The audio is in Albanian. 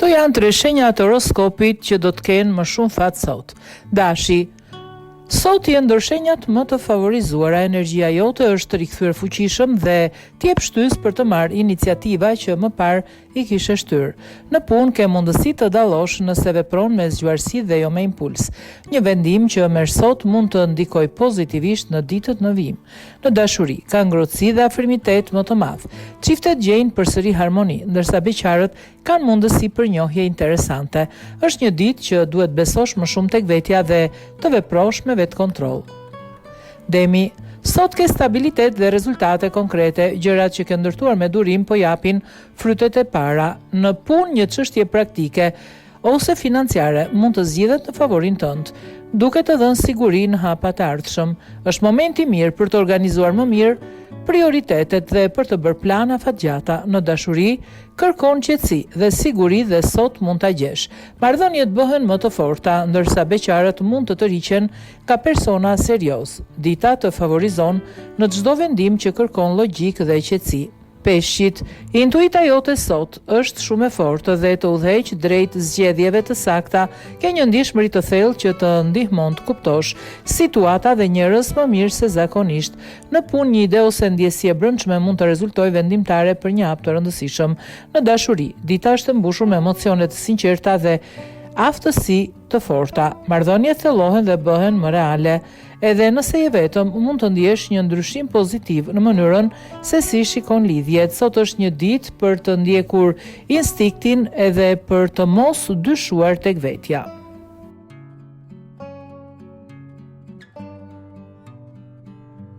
Këto janë 3 shenjat të horoskopit që do të kenë më shumë fat sot. Dashi, sot janë ndër shenjat më të favorizuara, energjia jote është rikthyer fuqishëm dhe të jep shtys për të marrë iniciativa që më parë i kishe shtyr. Në punë ke mundësi të dallosh nëse vepron me zgjuarsi dhe jo me impuls. Një vendim që merr sot mund të ndikojë pozitivisht në ditët në vijim. Në dashuri, ka ngrohtësi dhe afrimitet më të madh. Çiftet gjejnë përsëri harmoni, ndërsa beqarët kanë mundësi për njohje interesante. Është një ditë që duhet besosh më shumë tek vetja dhe të veprosh me vetë kontroll. Demi, sot ke stabilitet dhe rezultate konkrete, gjërat që ke ndërtuar me durim po japin frytet e para. Në punë një çështje praktike ose financiare mund të zgjidhet në favorin tënd, duke të dhënë siguri në hapat e ardhshëm. Është momenti mirë për të organizuar më mirë prioritetet dhe për të bërë plana fatgjata. Në dashuri, kërkon qetësi dhe siguri dhe sot mund ta gjesh. Marrëdhëniet bëhen më të forta, ndërsa beqarët mund të tërhiqen nga persona serioz. Dita të favorizon në çdo vendim që kërkon logjik dhe qetësi. Peshqit, intuita jote sot është shumë e fortë dhe të udhëheq drejt zgjedhjeve të sakta. Ke një ndjeshmëri të thellë që të ndihmon të kuptosh situata dhe njerëz më mirë se zakonisht. Në punë një ide ose ndjesie brendshme mund të rezultojë vendimtare për një hap të rëndësishëm. Në dashuri, dita është e mbushur me emocione të sinqerta dhe aftësi të forta. Marrëdhëniet thellohen dhe bëhen më reale. Edhe nëse je vetëm, mund të ndjesh një ndryshim pozitiv në mënyrën se si shikon lidhjet. Sot është një ditë për të ndjekur instinktin edhe për të mos dyshuar tek vetja.